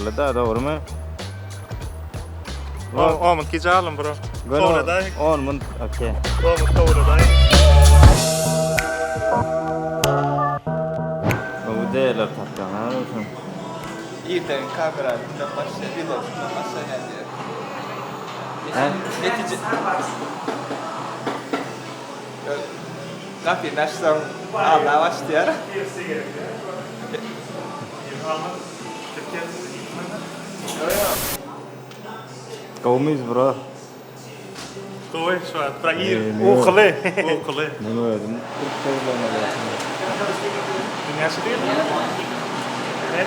yerli da doğru mu? 10 minut geçelim bro. Sonra da 10 minut okey. 10 minut sonra da. Bu değerler tatlılar olsun. İrden kamera bundan başla, vlog bundan başla geldi. Netice... Kapıyı açsam Allah başlıyor. Kovmuyuz bro. Koy şu an. Prair. Okulu. Okulu. Ne gördüm? Dünyası değil mi? Ben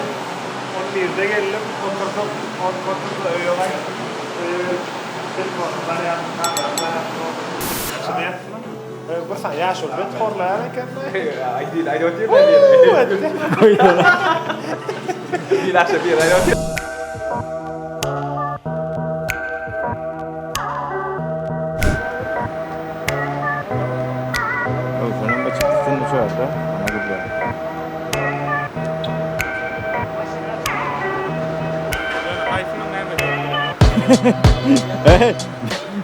11'de geldim. Oturdum. Oturdum. Öyle telefonlar yanımda. Şimdi yaptım. Bursa ya şu bet korlar kan. I don't hear Bila sebir, I don't hear. Şunun açıklığını şu anda. Ama güzel.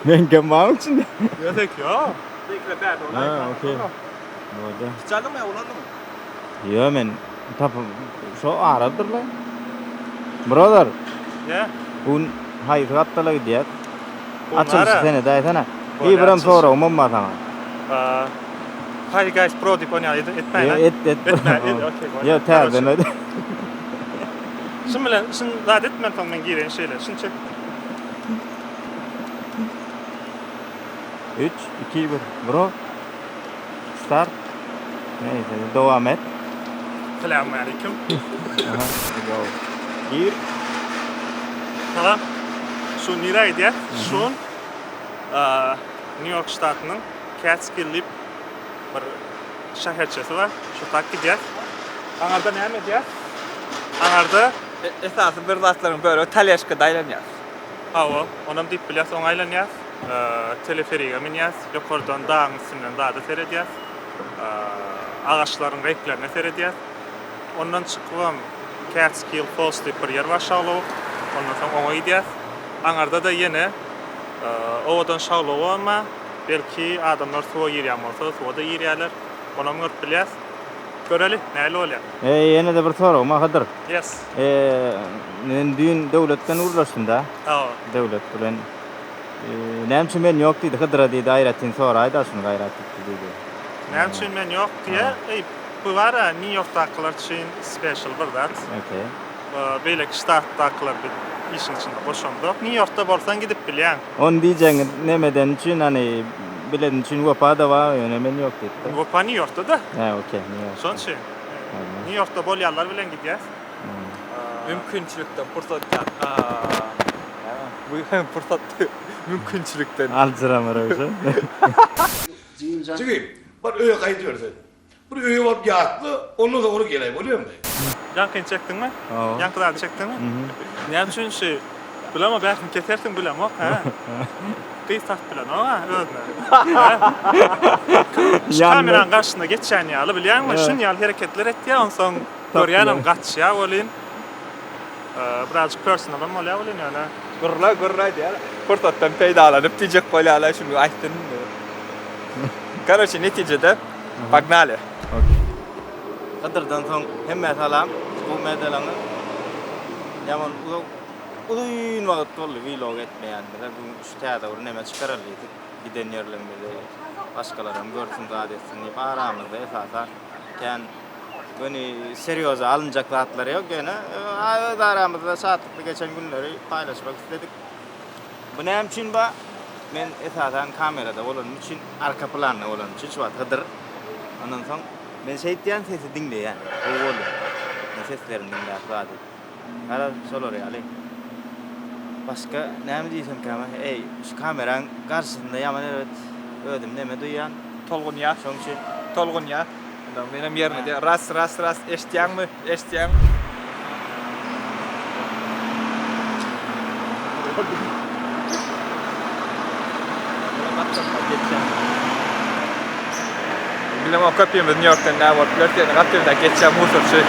Ben gamam için. Jag tycker ja. Ha, okey. Burada. Çaldın mı ya, ulandı mı? Ya men tapım şu aradır lan. Brother, Ja. bu hayır hattalı gidiyor. Bunlara- Açılış seni daha sana. Bu İyi biram açılış. sonra umum ma sana. Hi guys, pro tip on ya etmeyin. Ya ha? et. Etmeyin, okey. Ya terden öyle. Şimdi bilen, şimdi daha etmeyin falan ben giren şeyler. Şimdi çek. 3 2 1 bro. Start. Neyse devam et. Selamun aleyküm. Aha. Go. Gir. Tamam. Şu nereye gidiyor? Şu New York ştatının Catskill bir şehirçesi var. Şu tak gidiyor. Anarda ne ediyor? Anarda Esası bir rastların böyle talyaşka daylanıyor. hava, onun dip bilyas onaylanıyor. Teleferiğe miniyaz. Yukarıdan dağın üstünden dağda seyrediyor. Ağaçların renklerini seyrediyor. Ondan çıkıyorum Catskill Falls diye bir yer var şağlığı. Ondan sonra ona gidiyor. Anarda da yine ovadan şağlığı ama belki adamlar suya yer olsa suya da yer yerler. Ona mı bilyas? Göreli, neyle oluyor? Yine de bir soru ma hadır. Yes. Düğün devletten uğraştım da. Devlet bilen. Nemçi men yok dedi. Hıdıra dedi ayratin sonra ayda şunu gayret etti dedi. Ne için ben yok diye. Bu var ya New York'takiler için special bir dat. Okey. Böyle ki ştattakiler bir işin içinde boşandı. New York'ta borsan gidip bilen. On diyeceğin nemeden için hani bilen için vapa da var önemen yok dedi. Bu New York'ta da. Ha okey. Son şey. New York'ta bol yerler bilen gidiyor. Mümkünçülükten fırsattan. Bu fırsat mümkünçülükten. Altıramır öyle. Çünkü bak öyle kaydıyorsun. Bu öyle var yattı, onu da onu geleyim, oluyor mu? Yankını çektin mi? Oo. Yankıları çektin mi? Ne için şey? Bilama belki kesersin bilama. Kıysak bilen o ha. Şu kameranın karşısında geçen yalı biliyor musun? Şun yalı hareketler etti ya. Ondan sonra görüyanım kaç ya olayım. Birazcık personal ama oluyor yani. Gurra diye. Fırsattan peydalanıp diyecek böyle ala şunu açtın. Короче, neticede Pagnale. Hıdırdan son hem salam bu medalanı. Yaman uzun vakit oldu vlog etmeyen. Mesela bu şu teatr neme çıkarılıydı. Giden yerlerinde başkalarım görsün adetsin deyip aramızda esasen yani böyle seryoza alınacak rahatları yok gene aramızda saatlikle geçen günleri paylaşmak istedik. Bu ne için ba? Ben esasen kamerada olan için arka planla olan için şu an Hıdır. Ondan sonra ben şeytan sesi dinliyor yani. O oluyor. Ne seslerini dinliyor zaten. Hala soruyor yani. Başka ne mi diyeceğim kamera? Şu kameranın karşısında yaman evet ödüm deme duyan. Tolgun ya. Çünkü Tolgun ya. Benim yerine de ras eştiyan mı? Eştiyan. Bilim o kapıyımız New York'tan ne var? Flörtlerini kapıyımda geçeceğim Musul şey.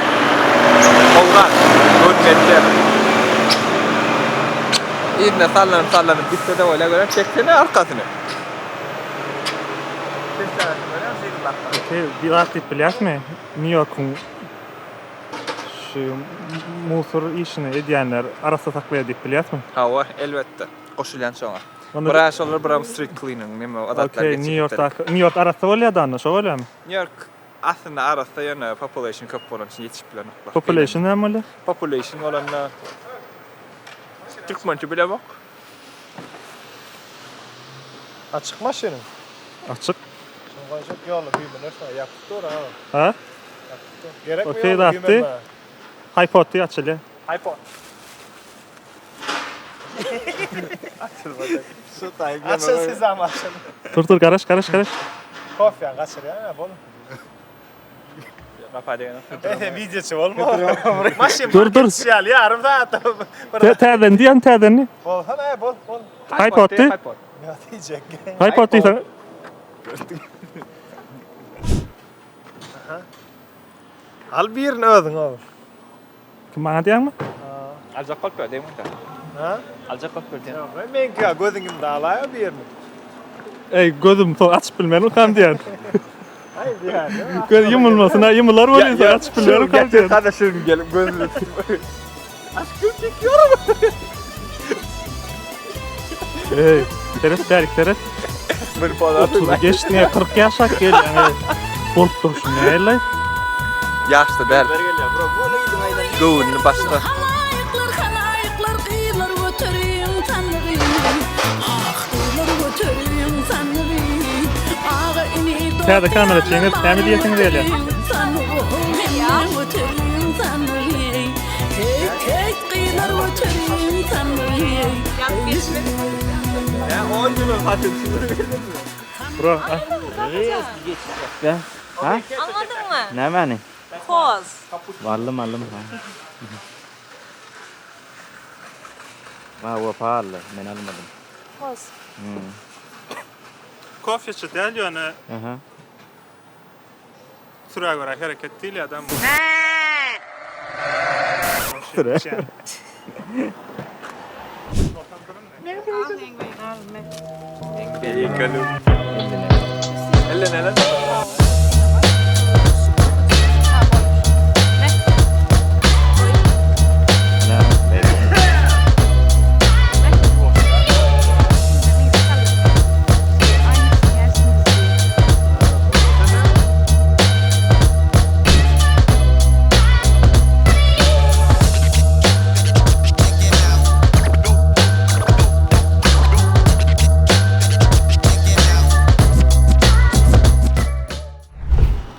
Olgan. Good geçeceğim. İğne sallanıp bitti de öyle göre çeksene arkasını. Okey, bir rahat deyip bilyapmy? New York'un şu musor işini edýänler arasda saklaýar deyip bilyapmy? Ha var elbette. Koşulyan şoňa. Onda- Bıraş olur buram street cleaning neme adatlar Okey, geçip. New York arasda bolýar da, şo bolýarmy? New York aslında arasda ýöne population köp bolan için yetişip bilen oklar. Population näme bolýar? Population bolan Türkmençe bile bak. Açık maşının. Açık. Şimdi çok yolu büyüme neyse yaptık doğru ha. Ha? Gerek mi Okey, yolu rahattı. büyüme mi? iPod diye açılıyor. iPod. Açın siz ama açın. Dur karış. Kofya kaçır ya ne bol. Rapadena. Videoçu olma. Maşın Dur. Siyal yarım saat. Täden diýen tädenni. Bol ha ne bol. iPod di. Ne diyecek? iPod diýsen. Al birini ödün oğlum. Kim bana diýenmi? Alacak kol perde mi? Ha? Alacak kol perde. Yok ben ki gözüm dağlaya birini. Ey gözüm to aç bilmem kam diýen. Hayır yani. Göz yumulmasına yumullar bolýar aç bilmem kam diýen. Kardeşim gelip gözünü Ey, teres. bir falan. 30 geçtiğine 40 yaşak gel yani. Bolup duruşun näle? Yaşta der. Gowun başta. Halayıklar kıyılar götürüyüm tanrıyım. Ah kıyılar götürüyüm tanrıyım. Ah ini Täze kamera çeňip näme diýeňiz diýeli. götürüyüm tanrıyım. Hey kıyılar götürüyüm tanrıyım. Ya 10 yılın hatırı. Bro, Anladın mı? Ne mani? Koz. Mallum. Wa pahalı. Ben almadım. Koz. kofyaçı diýil ýöne Aha. süre göre hareket diýil adam. Kalım. Elle ne?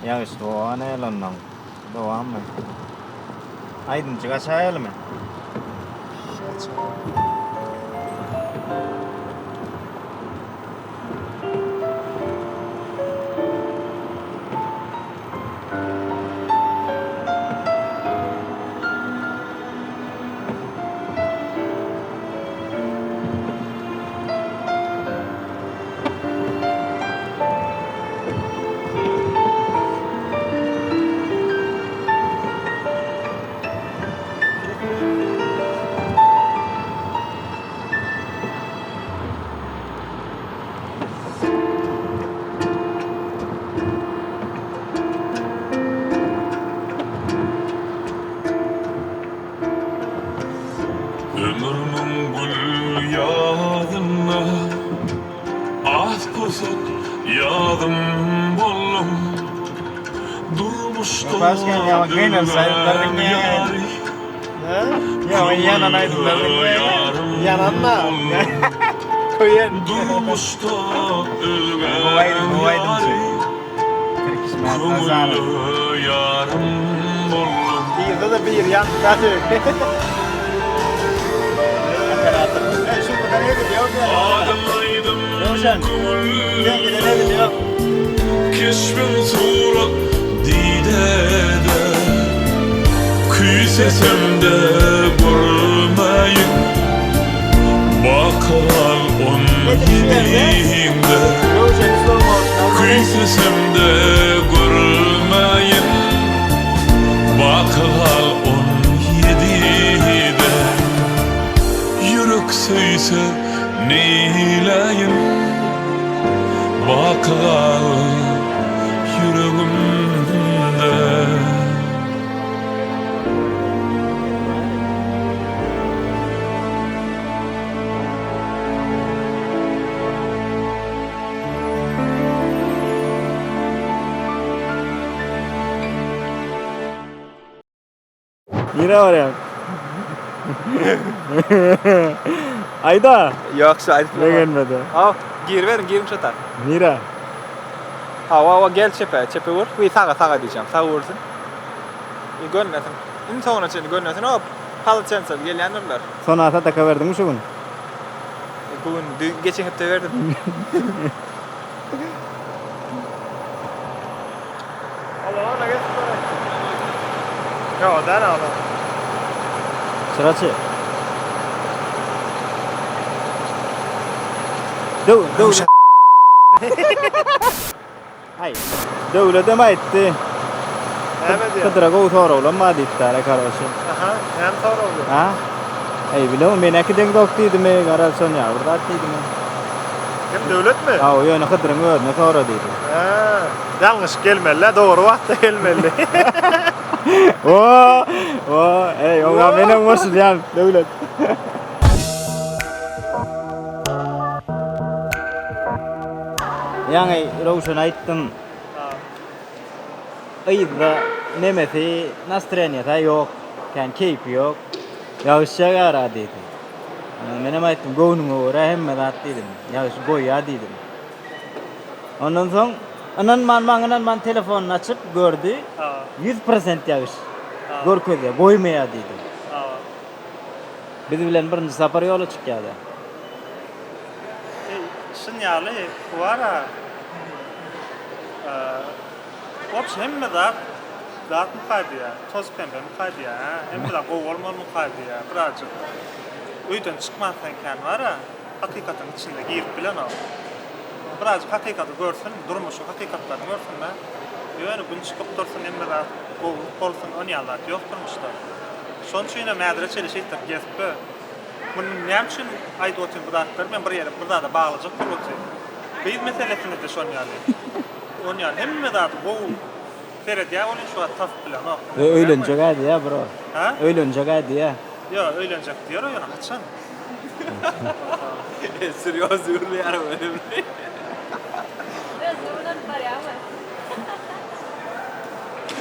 Ya işte o ana yalandan. Devam mı? Aydın çıka çayalım mı? Ömrümün gül yadına az pusat yadım bollum durmuştu Başkan ya bak benim sayılarım ya. Ya yanan aydınlarım ya. Yananla. Koyun. durmuştu Bu aydın şey. Kırkışma pazarı. Kumullu yarım bollum Bir de bir yan zaten. Şu kadar ne diyor ya? Adaydım Yavşan. Ya bir de ne diyor? Keşfin surat didede Kıy sesemde görmeyin Bakal on yediğimde Kıy sesemde görmeyin Bakal on yedide Yürek söyse neyleyim Bakal yüreğimde Yine var ya. Ayda. Yok şu ayıp. Ne gelmedi? Al gir verin girin şu tar. Mira. Hava gel çepe vur. Bir sağa diyeceğim. Sağa vursun. Görmesin. İnsan için görmesin. Hop. Halı çensel gelyenler. Sonra ata taka verdin mi şu gün? Bugün geçen hafta verdim. Allah geç. Ya da ne Sıraçı. Devlet. Hayır. Devlete mi etti? Evet ya. Kıdıra kovu sonra ulan ma deyip tara kardeşim. Aha, hem sonra oldu. Ha? Ay biliyorum ben akiden doktuydu me garalson ya burada attıydı me. Kim devlet mi? Ha o yöne kıdırın ödüne sonra deydi. Ha, yanlış gelmeli, doğru vakti gelmeli. O, ey o benim olsun ya devlet. Yani Ravuşan ayttım. Ayda nemeti настроение yok. Yani keyfi yok. Yağışa yara dedi. Benim ayttım goğunum uğra hemme dat dedim. Yağış goya dedim. Ondan sonra anan man telefonunu açıp gördü. 100% yağış. Görkedi, goymaya dedim. Biz bilen birinci safar yola çıkıyordu. Sinyali var Ops hemme dat mı kaydı ya? Toz pembe mi kaydı ya? Hemme de kovalma mı kaydı ya? Birazcık uydan çıkmazsan kan var hakikatin içinde girip bilen o. Birazcık hakikati görsün, durmuşu hakikatlarını görsün de. Yani gün çıkıp dursun hemme de olsun on yallat yok durmuşta. Şonun için yine medre çelişiktir gezip bunun ne için ayda otur bıraktılar ben buraya burada da bağlayacak kurultu. Biz meselesini de şon yani. On yani hemme de bu Ferhat ya onun şu an taf plan o. Öğlenecek hadi ya bro. Ha? Öğlenecek hadi ya. Ya öğlenecek diyor o yana kaçan. Seriöz yürüyor öyle mi?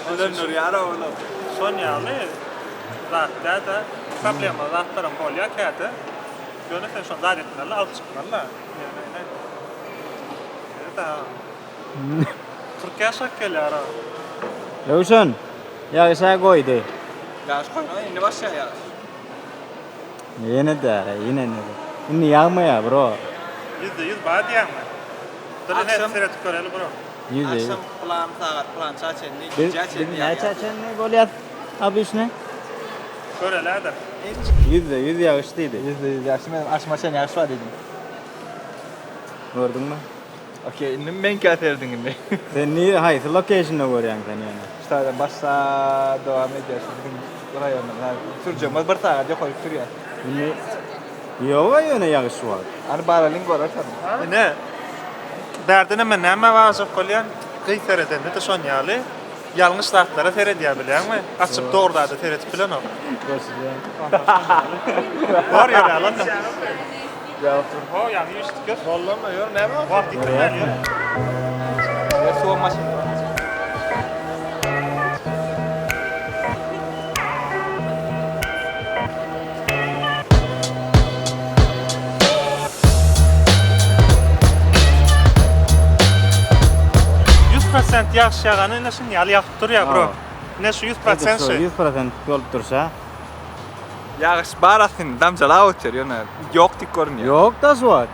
Onun oraya oğlum. Şon yani zaten da problema zaten kolya kağıdı. Yöneten şon zaten etmeler alt çıkmalar. Evet ha. Türkiye şakkel ara. Ravuşan, yağışa koydu. Yağış koyma yine başla ya. Yine de, yine ne de. Şimdi yağma ya bro. %100 bana diyen mi? Dur ne Akşam- seyret görelim bro. Yüzde. Akşam plan çaçenli, Biz çaçenli ne çaçen ne gol yat. Abi iş ne? Görelim de. %100 yağışlıydı. %100 yağış. Ben açmaçan yağış var dedim. Gördün mü? Okey, ben kâterdin şimdi. Sen niye, hayır, location'da görüyorsun sen yani. İşte başta devam ediyorsun. Bizim rayondan. Süreceğim, bir saat yok koyup sürüyor. Şimdi, yok yöne yağış var. Hani bağlalın görür tabii. Ne? Derdine men näme wazıp bolýan? Gıyferedende de şon ýaly. Ýalňyş zatlara ferediýär bilýärmi? Açyp dogruda da feredip bilen o. Var ýa lan. O ýa ýüşdik. Bollama ýör näme? Wagt gitmeli. Soğuk maşın. Ýağış ýagany näşin ýaly ýatyp durýar bro. Ne şu 100% şey. 100% olup dursa. Yağış barasın damcala oturuyor ne? Yok dik görünüyor. Yok da su var.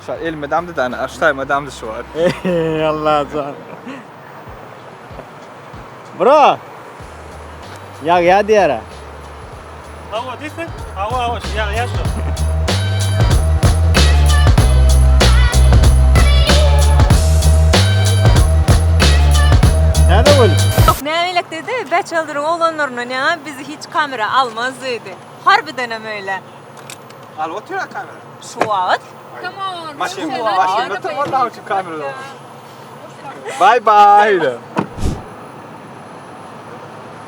Şu elime damdı da aşağıma damdı şu var. Ey Allah can. Bro. Ya diyara. Hava diýsin? Hava ýa şu. Nerede bu? Nämelik dedi? Bäçeldirin oğlanlaryna näme bizi hiç kamera almaz dedi. Harbiden öyle. Al otur kamera. Suat. Maşinada tamam için kamerada. Bye bye.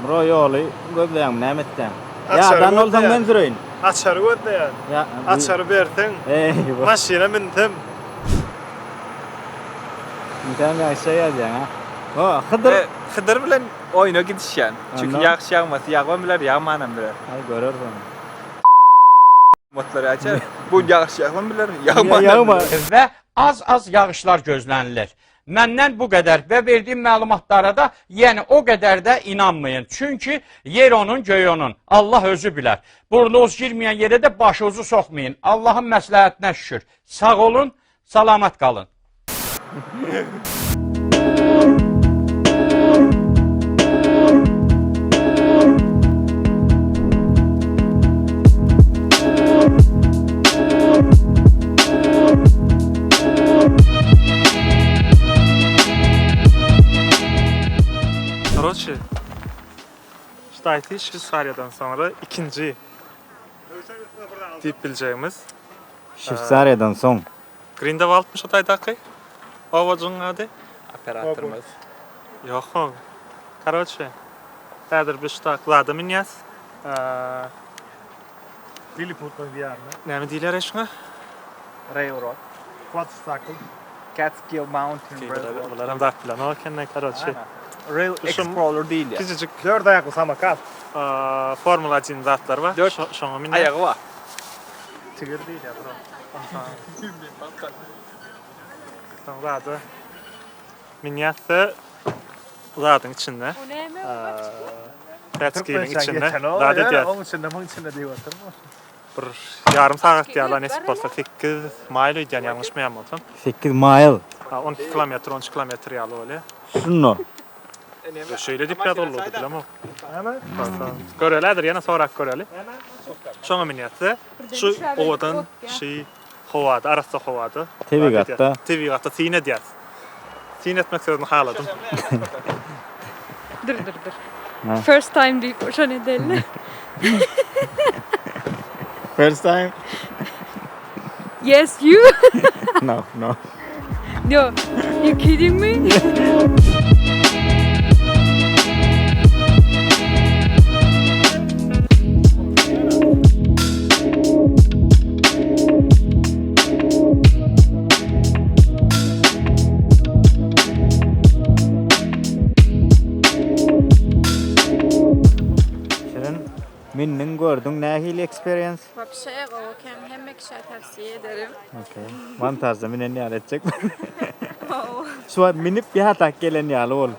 Bro yolu gözlerim nämetden. Ya Açar dan göz olsam ya. ben süreyim. Açar götleyen. Ya Açar bertin. Eyvah. Maşina mindim. Sen bir şey yazacaksın ha. O Hıdır. Hıdır bilen oyuna gidişen. Çünkü Ondan? yaxşı yağması yağman biler yağmanan biler. Ay görürsün. Motları açar. Bu yaxşı yağman biler yağmanan. Yağma. Və az yağışlar gözlənilir. Məndən bu qədər və verdiyim məlumatlara da yəni o qədər də inanmayın. Çünki yer onun, göy onun. Allah özü bilər. Burunuz girməyən yerə də başınızı soxmayın. Allahın məsləhətinə şükür. Sağ olun, salamat qalın. Короче, Штайти Швейцариядан sonra ikinci tip bileceğimiz Şvitsariyadan son. Grindelwald'mış otaydaki. Ovacın adı. Operatörümüz. Yok o. Короче, Kadir bir ştak ladı minyas. Lilliput'un bir yerine. Ne mi diyorlar eşine? Railroad. Quadricycle. Catskill Mountain Railroad. Bunlar hem de plan o kendine короче. Rail Explorer değil ya. Küçücük 4 ayaklı samakal. Formula 1 zatlar var. Dört Şonu minne. Ayağı var. Tigir değil ya bro. Sonra da minyatı zadın içinde. Catskill'in içinde. Zaten diyor. Onun içinde, bunun içinde diyor. Bir yarım saat diyor lan eski olsa 8 mile idi yani yanlış mı yapmadım. 8 mile. 12 kilometre 13 kilometre yalı öyle. Şunu. Şöyle dip ya dolu bilen o. Görelerdir yana sonra göreli. Şonu minyatı şu ovadan şey havada arası havada. Tevigatta. Tevigatta tine diyor. Tine etmek istediğini haladım. Dur. Ha. First time deyip o ne deli. First time? Yes you. No. Yo, you kidding me? Şirin minnin gördün nahil experience. Вообще hem kişiye tavsiye ederim. Okay. Man tarzda minen yal edecek. Şu an minip bir hatak gelen yal ol.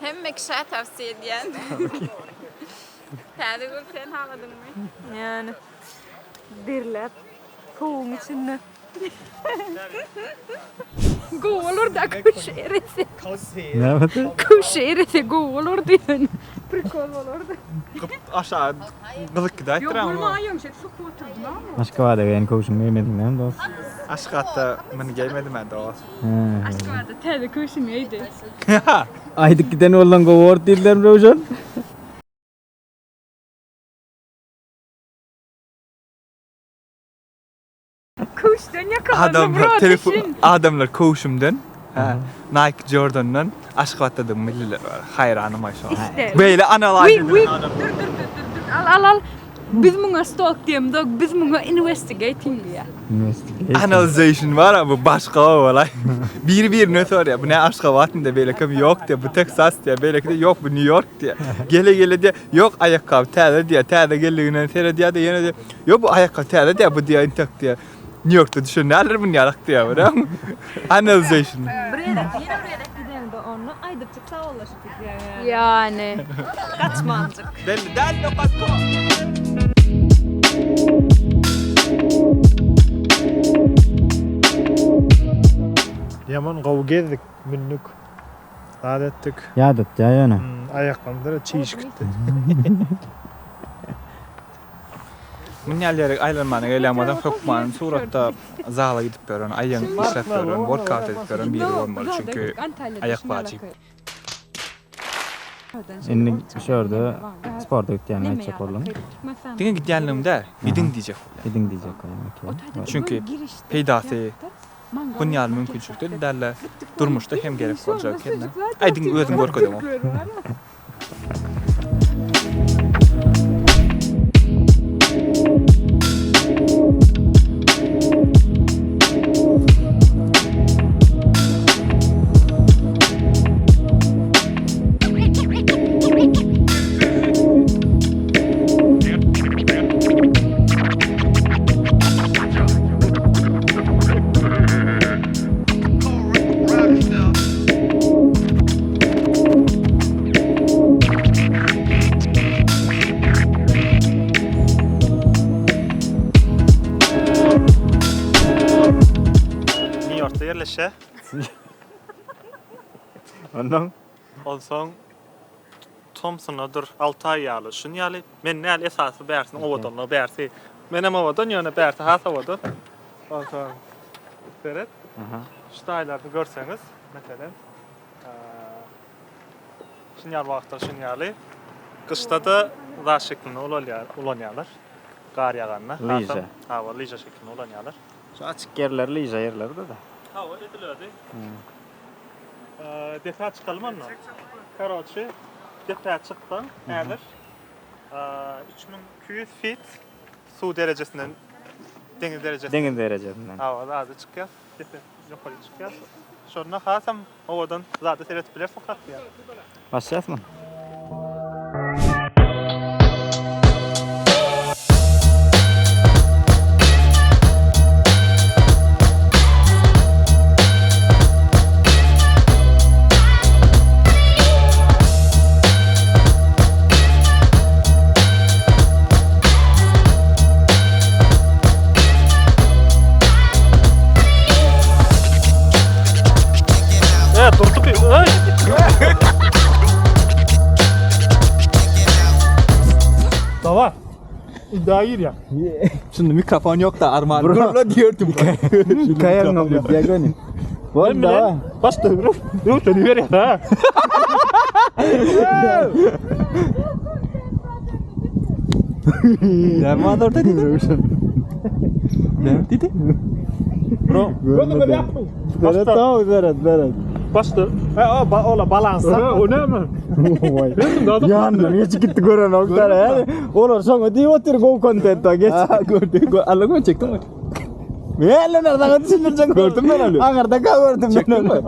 Hem kişiye tavsiye ediyen. Tadı gül sen haladın mı? Yani. Dirlet. Kovun içinde. God olur da kuş erisi. Ne yaptı? Kuş erisi god olur diyorsun. Prikol olurdu. Aşağı kılık gider Yok ama. bulma yumuşak su oturdun ama. Başka var da ben kovuşum yemedim lan dost. Aşk hatta bunu giymedim ben de o. Aşk vardı. Tadı kuşun neydi? Aydık giden olan kovort değiller mi hocam? Kuştan yakalandı Adamlar koğuşumdan. Nike Jordan'dan aşk hatta da milliler var. Hayranım aşağı. İşte. Böyle analyze Dur. Al. Biz buna stalk diyeyim de biz buna investigating diye. Analyzation var ama başka o olay. Bir ne soruyor. Bu ne aşk havatında böyle kim yok diye. Bu Texas diye. Böyle de yok bu New York diye. Gele diye yok ayakkabı tane diye. Tane geliyor seyre diye de yine de yok bu ayakkabı tane diye bu diye intak diye. New York'ta düşünürler bunu yarak diye var. Analyzation. Buraya gidelim de onu aydıkça sağ ulaşıp yani. Kaçmancık. Del kaçko. Yaman kavu gezdik günlük. Adettik. Yadıt ya yana. Ayaklandıra çiğiş gitti. Minyalleri aylanmanı eylemədən sokmanın suratda zala gidip görün, ayın işlep görün, workout edip görün biri olmalı çünkü ayak vacip. Indi şurada spor döktüğünü açacak oğlum. Diňe gidýänligimde gidin diýjek. Gidin diyecek oğlum. Okay. Çünkü peýdasy bunýal mümkinçilikler derler durmuşda hem gerek boljak kendine. Aýdyň özüň görkezem. New York'ta yerleşe. Ondan Olsoň Thompson'adır 6 ay ýaly. Şunu ýaly men näl esasy bärsin owadanly bärsi. Menem owadan ýöne bärsi has owadan. Olsoň beret. Şu taýlary görseňiz, meselen şunu ýaly wagtda şunu ýaly. Kışda da za şeklinde ulanýarlar. Gar ýaganna. Lyja. Hawa lyja şeklinde ulanýarlar. şu açık yerler, lyja yerlerde de. Hawa edilýärdi. Defa çıkalım Karoçi, defa çıktan, eğer 3200 feet su derecesinden, deniz derecesinden. Deniz derecesinden. Hava azı çıkıyor, defa yukarı çıkıyor. Şuna hasam ovadan zaten seyret bile fakat ya. Başlayalım mı? Durduk bir, ay! Dava, iddiayır ya. Şimdi mikrofon yok da armağan. Gurla diyordum. Hikaye anlamıyor, diagonin. Oğlum da. Bastı, yok seni ver ya ha. Ya mother dedi. Ne dedi? Bro, Gördün yapmayın. Berat tamam, Berat. bastı. Ola balansa. O ne mi? Yandı, niye çıktı gören oktara yani. Olur sonra diye otur go content'a geç. Gördüm. Allah'ım çektin mi? Hele nereden düşündüreceksin? Gördüm ben öyle. Ankara'da gördüm Çektin mi?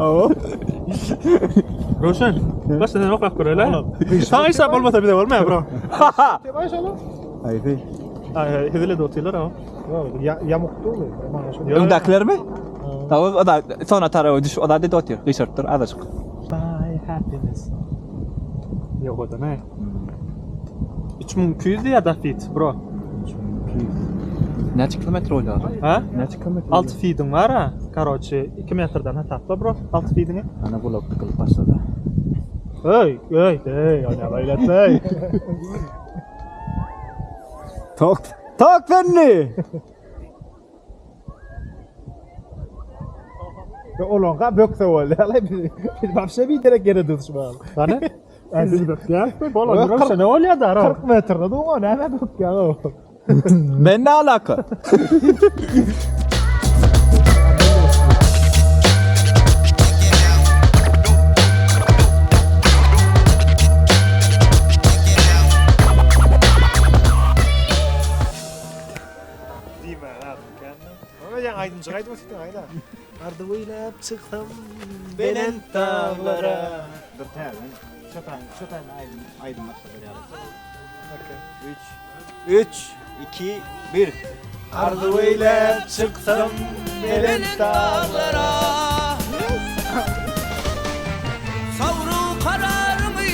Roşen, bastı ne bakak böyle. Sana hesap olmasa bir de var mı ya bro? Haydi. Hızlı da otuyorlar ama. Yamuktu oluyor. Öndakiler mi? Tamam o da sonra tarafa düş. O da dedi oturuyor. Richard'dır azıcık. My happiness. Yok o da ne? 3200 ya da feet bro. Neçe kilometre oluyor abi? Ha? Neçe kilometre? 6 feet'in var ha. Karoçi 2 metreden hesapla bro. 6 feet'ini. Ana blok tıkılıp başladı. Hey. Ana baylat. Tak fenni. Olonga bökse oldu. Biz başka bir yere geri düşman. Hani? Biz bak ya. Bola Roşen ne oluyor da? 40 metrede o ne bök ya. Ben ne alaka? Yang aydın çıkaydı mı çıktın ayda? Ardı boylap çıktım belen dağlara. Dur tane. Çöten aydın başladı yani. 3, 2, 1. Ardı boylap çıktım belen dağlara. Savru kararımı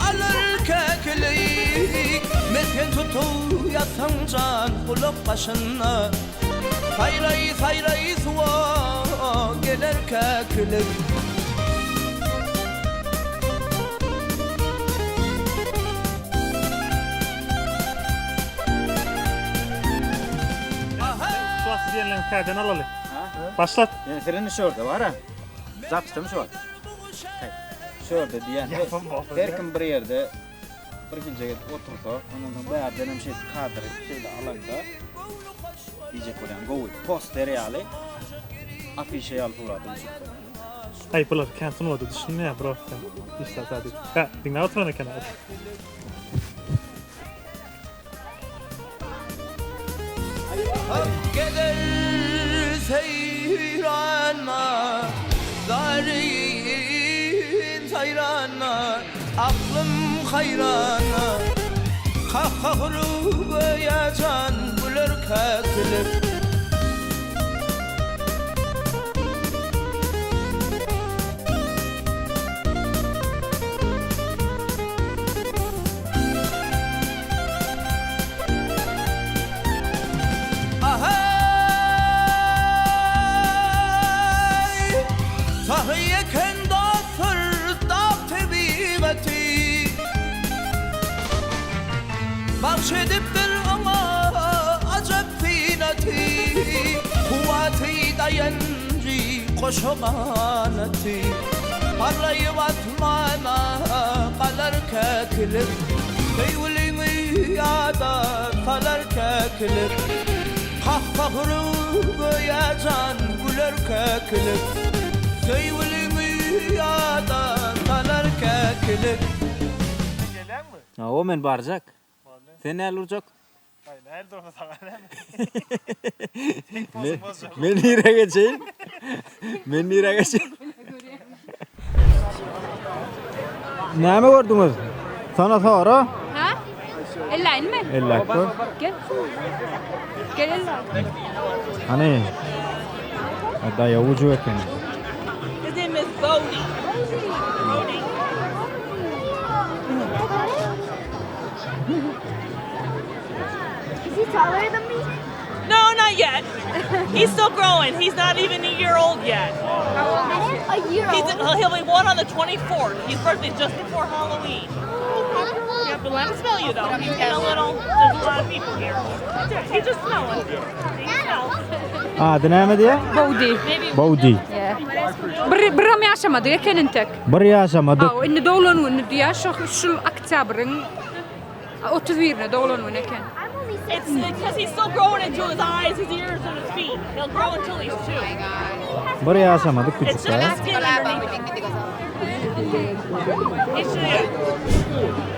alır keklik. Mesken tutu yasancan kulak başına. Sayray suva gelir keklik. Suası diyenlerin kayden alalım. Başlat. Yani frenin şu orada var ha. Zaptım şu var. şöyle diyen her kim bir yerde bir kilce otursa ondan bu yerden hem şey kadr şeyle alanda diyecek olan go poster yani afişe al burada. Hey, bular kanton oldu. Düşünme ya bro. İşte hadi. Ha, dinle oturana kenar. Gelir seyranma Zarin sayranma Aklım hayrana Kahkahru beyacan Bülür kakılır Bahşediptir ama acep finati Kuvveti dayancı koşamanati Parlayıp atmana kalar kekilir Deyvulini yada kalar kekilir Kahkahru beyacan güler kekilir Deyvulini yada kalar kekilir Ha o men barcak. Sen ne olacak? Hayır, nerede orada sana Men nire geçeyim. Men nire geçeyim. Ne mi gördünüz? Sana sonra? Ha? Ella inme. Ella koy. Gel. Gel ella. Hani? Ada ya ucu eken. His name is Bodie. Is he taller than me? No, not yet. He's still growing. He's not even a year old yet. How old is he? A year old. He'll be one on the 24th. His birthday just before Halloween. Yeah, but let him smell you though. He's getting a little. There's a lot of people here. He's just smelling. He smells. Adı ne diye? Bodie. Bodie. برام يعشمد يا كان انتك Bir yaşamadık. او ان دولن وان ديا شو اكتبرن او تذيرنا دولن وان كان It's because he's still growing into his eyes, his ears, and his feet. He'll grow until he's 2. Bir yaşamadık It's küçük just ya. skin underneath. It's